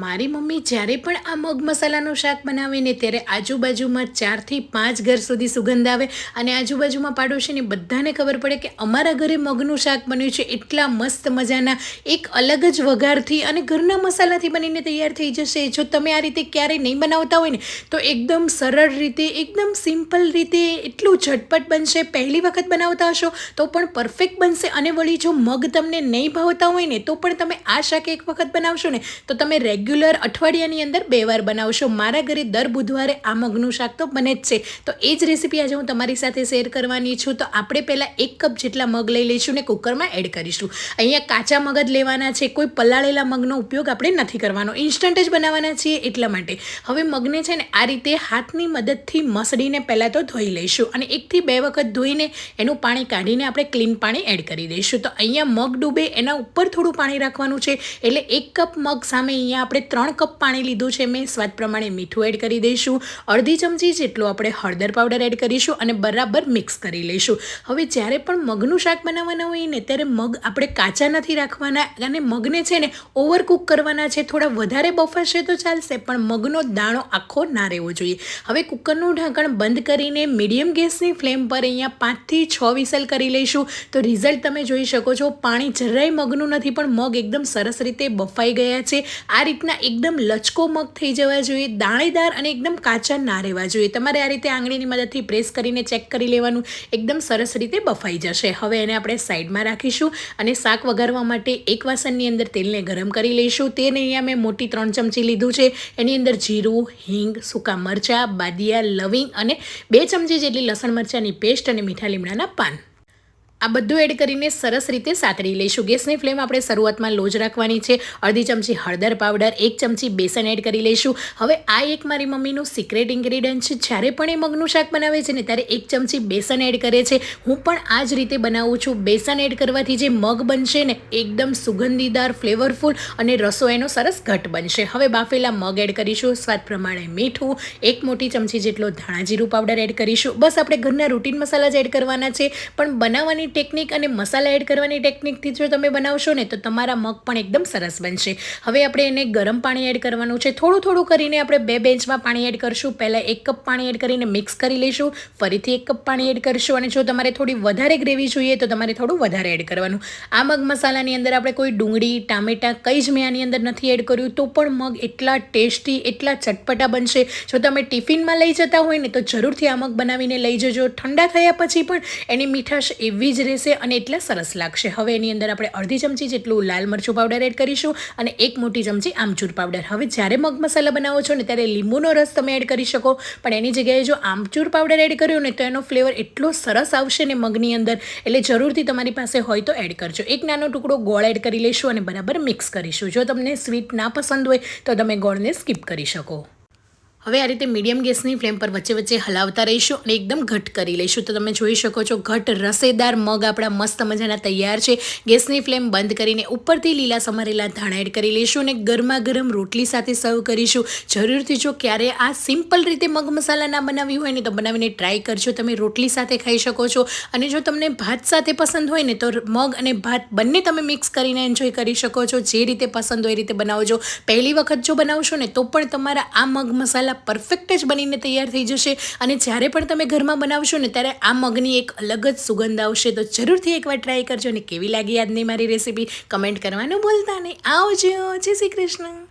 મારી મમ્મી જ્યારે પણ આ મગ મસાલાનું શાક બનાવે ને ત્યારે આજુબાજુમાં 4થી 5 ઘર સુધી સુગંધ આવે અને આજુબાજુમાં પાડોશીને બધાને ખબર પડે કે અમારા ઘરે મગનું શાક બન્યું છે. એટલા મસ્ત મજાના એક અલગ જ વઘારથી અને ઘરના મસાલાથી બનીને તૈયાર થઈ જશે. જો તમે આ રીતે ક્યારેય નહીં બનાવતા હોય ને તો એકદમ સરળ રીતે, એકદમ સિમ્પલ રીતે એટલું ઝટપટ બનશે. પહેલી વખત બનાવતા હશો તો પણ પરફેક્ટ બનશે. અને વળી જો મગ તમને નહીં ભાવતા હોય ને તો પણ તમે આ શાક એક વખત બનાવશો ને તો તમે રેગ્યુલર અઠવાડિયાની અંદર 2 વાર બનાવશો. મારા ઘરે દર બુધવારે આ મગનું શાક તો બને જ છે. તો એ જ રેસીપી આજે હું તમારી સાથે શેર કરવાની છું. તો આપણે પહેલાં 1 કપ જેટલા મગ લઈ લઈશું ને કુકરમાં એડ કરીશું. અહીંયા કાચા મગ જ લેવાના છે, કોઈ પલાળેલા મગનો ઉપયોગ આપણે નથી કરવાનો, ઇન્સ્ટન્ટ જ બનાવવાના છીએ એટલા માટે. હવે મગને છે ને આ રીતે હાથની મદદથી મસળીને પહેલાં તો ધોઈ લઈશું અને 1 થી 2 વખત ધોઈને એનું પાણી કાઢીને આપણે ક્લીન પાણી એડ કરી દઈશું. તો અહીંયા મગ ડૂબે એના ઉપર થોડું પાણી રાખવાનું છે. એટલે 1 કપ મગ સામે અહીંયા આપણે 3 કપ પાણી લીધું છે. મેં સ્વાદ પ્રમાણે મીઠું એડ કરી દઈશું. અડધી ચમચી જેટલો આપણે હળદર પાવડર એડ કરીશું અને બરાબર મિક્સ કરી લઈશું. હવે જ્યારે પણ મગનું શાક બનાવવાના હોય ને ત્યારે મગ આપણે કાચા નથી રાખવાના અને મગને છે ને ઓવરકુક કરવાના છે. થોડા વધારે બફાશે તો ચાલશે પણ મગનો દાણો આખો ના રહેવો જોઈએ. હવે કુકરનું ઢાંકણ બંધ કરીને મીડિયમ ગેસની ફ્લેમ પર અહીંયા 5 થી 6 વિસલ કરી લઈશું. તો રિઝલ્ટ તમે જોઈ શકો છો. પાણી જરાય મગનું નથી પણ મગ એકદમ સરસ રીતે બફાઈ ગયા છે. આ રીતના એકદમ લચકો મગ થઈ જવા જોઈએ, દાણેદાર અને એકદમ કાચા ના રહેવા જોઈએ. તમારે આ રીતે આંગળીની મદદથી પ્રેસ કરીને ચેક કરી લેવાનું. એકદમ સરસ રીતે બફાઈ જશે. હવે એને આપણે સાઈડમાં રાખીશું અને શાક વઘારવા માટે એક વાસણની અંદર તેલને ગરમ કરી લઈશું. તેને અહીંયા મેં મોટી 3 ચમચી લીધું છે. એની અંદર જીરું, હિંગ, સૂકા મરચાં, બાદિયા, લવિંગ અને 2 ચમચી જેટલી લસણ મરચાંની પેસ્ટ અને મીઠા લીમડાના પાન, આ બધું એડ કરીને સરસ રીતે સાતળી લઈશું. ગેસની ફ્લેમ આપણે શરૂઆતમાં લો જ રાખવાની છે. અડધી ચમચી હળદર પાવડર, 1 ચમચી બેસન એડ કરી લઈશું. હવે આ એક મારી મમ્મીનું સિક્રેટ ઇન્ગ્રીડિયન્ટ છે. જ્યારે પણ એ મગનું શાક બનાવે છે ને ત્યારે 1 ચમચી બેસન એડ કરે છે. હું પણ આ જ રીતે બનાવું છું. બેસન એડ કરવાથી જે મગ બનશે ને એકદમ સુગંધીદાર, ફ્લેવરફુલ અને રસો એનો સરસ ઘટ બનશે. હવે બાફેલા મગ એડ કરીશું. સ્વાદ પ્રમાણે મીઠું, 1 મોટી ચમચી જેટલો ધાણા જીરું પાવડર એડ કરીશું. બસ આપણે ઘરના રૂટીન મસાલા જ એડ કરવાના છે. પણ બનાવવાની ટેકનિક અને મસાલા એડ કરવાની ટેકનિકથી જો તમે બનાવશો ને તો તમારા મગ પણ એકદમ સરસ બનશે. હવે આપણે એને ગરમ પાણી એડ કરવાનું છે. થોડું થોડું કરીને આપણે 2 બેચમાં પાણી એડ કરશું. પહેલાં 1 કપ પાણી એડ કરીને મિક્સ કરી લઈશું. ફરીથી 1 કપ પાણી એડ કરશું અને જો તમારે થોડી વધારે ગ્રેવી જોઈએ તો તમારે થોડું વધારે એડ કરવાનું. આ મગ મસાલાની અંદર આપણે કોઈ ડુંગળી, ટામેટાં કંઈ જ મેં આની અંદર નથી એડ કર્યું તો પણ મગ એટલા ટેસ્ટી, એટલા ચટપટા બનશે. જો તમે ટિફિનમાં લઈ જતા હોય ને તો જરૂરથી આ મગ બનાવીને લઈ જજો. ઠંડા થયા પછી પણ એની મીઠાશ એવી જ રહેશે અને એટલા સરસ લાગશે. હવે એની અંદર આપણે અડધી ચમચી જેટલું લાલ મરચું પાવડર એડ કરીશું અને 1 મોટી ચમચી આમચૂર પાવડર. હવે જ્યારે મગ મસાલા બનાવો છો ને ત્યારે લીંબુનો રસ તમે એડ કરી શકો પણ એની જગ્યાએ જો આમચૂર પાવડર એડ કર્યો ને તો એનો ફ્લેવર એટલો સરસ આવશે ને મગની અંદર. એટલે જરૂરથી તમારી પાસે હોય તો એડ કરજો. 1 નાનો ટુકડો ગોળ એડ કરી લઈશું અને બરાબર મિક્સ કરીશું. જો તમને સ્વીટ ના પસંદ હોય તો તમે ગોળને સ્કીપ કરી શકો. હવે આ રીતે મીડિયમ ગેસની ફ્લેમ પર વચ્ચે વચ્ચે હલાવતા રહીશું અને એકદમ ઘટ કરી લઈશું. તો તમે જોઈ શકો છો ઘટ રસેદાર મગ આપણા મસ્ત મજાના તૈયાર છે. ગેસની ફ્લેમ બંધ કરીને ઉપરથી લીલા સમારેલા ધાણા એડ કરી લઈશું અને ગરમા ગરમ રોટલી સાથે સર્વ કરીશું. જરૂરથી જો ક્યારે આ સિમ્પલ રીતે મગ મસાલા ના બનાવી હોય ને તો બનાવીને ટ્રાય કરજો. તમે રોટલી સાથે ખાઈ શકો છો અને જો તમને ભાત સાથે પસંદ હોય ને તો મગ અને ભાત બંને તમે મિક્સ કરીને એન્જોય કરી શકો છો. જે રીતે પસંદ હોય એ રીતે બનાવજો. પહેલી વખત જો બનાવશો ને તો પણ તમારા આ મગ મસાલા પરફેક્ટ જ બનીને તૈયાર થઈ જશે. અને જ્યારે પણ તમે ઘરમાં બનાવશો ને ત્યારે આ મગની એક અલગ જ સુગંધ આવશે. તો જરૂરથી એકવાર ટ્રાય કરજો અને કેવી લાગી આજની મારી રેસીપી કમેન્ટ કરવાનું ભૂલતા નહીં. આવજો. જય શ્રી કૃષ્ણ.